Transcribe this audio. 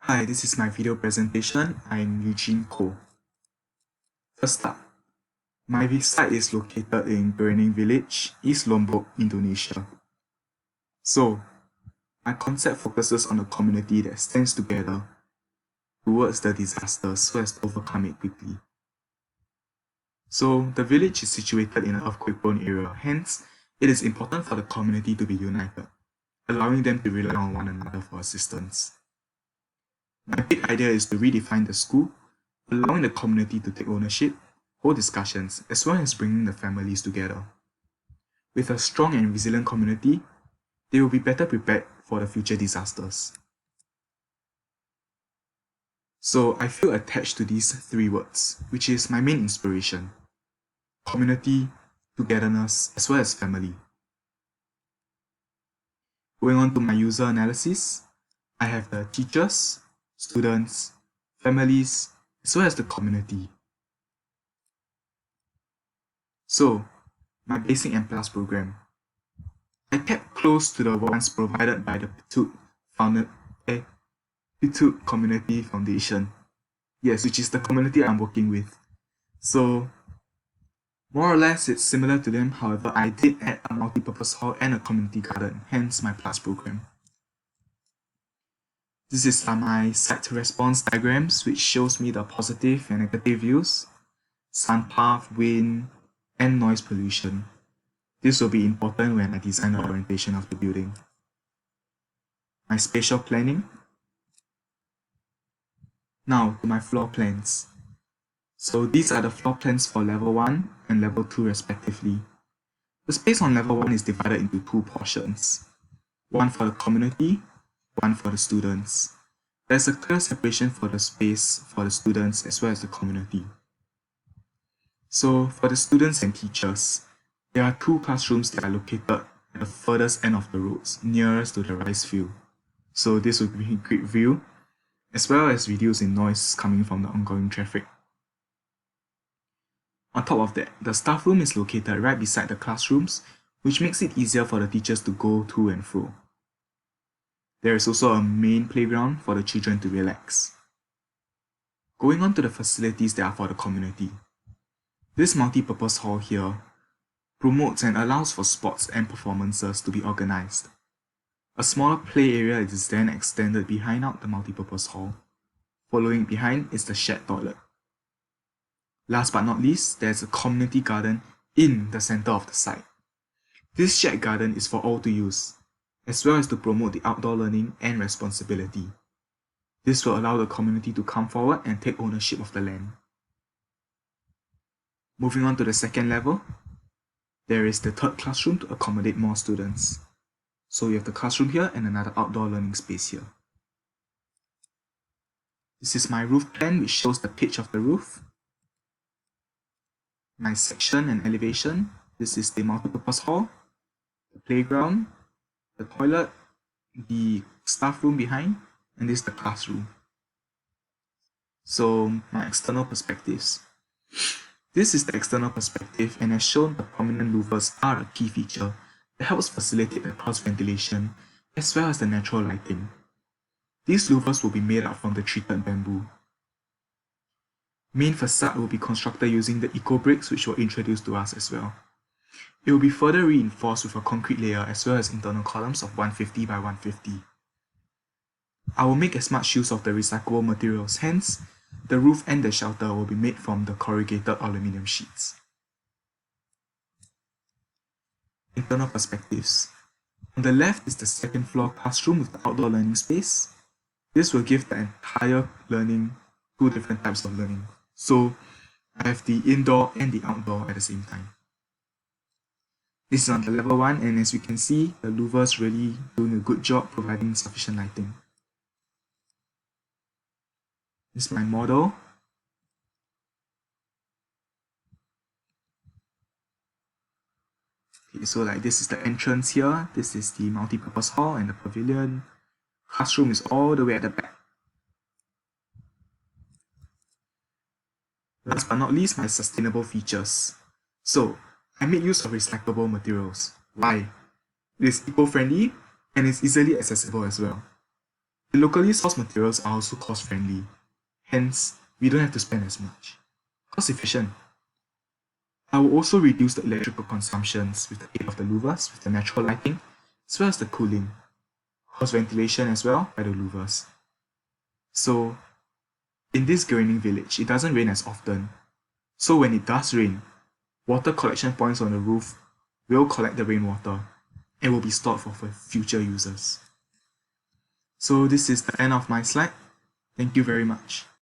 Hi, this is my video presentation. I'm Eugene Koh. First up, my site is located in Berenang Village, East Lombok, Indonesia. So, my concept focuses on a community that stands together towards the disaster so as to overcome it quickly. So, the village is situated in an earthquake-prone area, hence, it is important for the community to be united, allowing them to rely on one another for assistance. My big idea is to redefine the school, allowing the community to take ownership, hold discussions, as well as bringing the families together. With a strong and resilient community, they will be better prepared for the future disasters. So I feel attached to these three words, which is my main inspiration: community, togetherness, as well as family. Going on to my user analysis, I have the teachers, students, families, as well as the community. So, my basic and plus program. I kept close to the ones provided by the Pitut Community Foundation. Yes, which is the community I'm working with. So, more or less it's similar to them, however, I did add a multi-purpose hall and a community garden, hence my plus program. This is my site response diagrams, which shows me the positive and negative views, sun path, wind, and noise pollution. This will be important when I design the orientation of the building. My spatial planning. Now to my floor plans. So these are the floor plans for level 1 and level 2 respectively. The space on level 1 is divided into two portions. One for the community, one for the students. There's a clear separation for the space for the students as well as the community. So for the students and teachers, there are two classrooms that are located at the furthest end of the roads, nearest to the rice field. So this will be a great view, as well as reducing noise coming from the ongoing traffic. On top of that, the staff room is located right beside the classrooms, which makes it easier for the teachers to go to and fro. There is also a main playground for the children to relax. Going on to the facilities that are for the community. This multi-purpose hall here promotes and allows for sports and performances to be organized. A smaller play area is then extended behind out the multi-purpose hall. Following behind is the shared toilet. Last but not least, there's a community garden in the center of the site. This shared garden is for all to use, as well as to promote the outdoor learning and responsibility. This will allow the community to come forward and take ownership of the land. Moving on to the second level, there is the third classroom to accommodate more students. So you have the classroom here and another outdoor learning space here. This is my roof plan, which shows the pitch of the roof. My section and elevation. This is the multi-purpose hall, the playground, the toilet, the staff room behind, and this is the classroom. So my external perspectives. This is the external perspective, and as shown, the prominent louvers are a key feature that helps facilitate the cross ventilation as well as the natural lighting. These louvers will be made up from the treated bamboo. Main facade will be constructed using the eco bricks, which were introduced to us as well. It will be further reinforced with a concrete layer as well as internal columns of 150 by 150. I will make as much use of the recyclable materials, hence, the roof and the shelter will be made from the corrugated aluminium sheets. Internal perspectives. On the left is the second floor classroom with the outdoor learning space. This will give the entire learning two different types of learning. So I have the indoor and the outdoor at the same time. This is on the level 1, and as we can see, the louvers really doing a good job providing sufficient lighting. This is my model. Okay, so like this is the entrance here, this is the multi-purpose hall and the pavilion. Classroom is all the way at the back. Last but not least, my sustainable features. So, I made use of recyclable materials. Why? It is eco-friendly and it's easily accessible as well. The locally sourced materials are also cost-friendly, hence we don't have to spend as much. Cost-efficient. I will also reduce the electrical consumptions with the aid of the louvers, with the natural lighting, as well as the cooling. Cross-ventilation as well by the louvers. So, in this graining village, it doesn't rain as often. So when it does rain, water collection points on the roof will collect the rainwater and will be stored for future users. So this is the end of my slide. Thank you very much.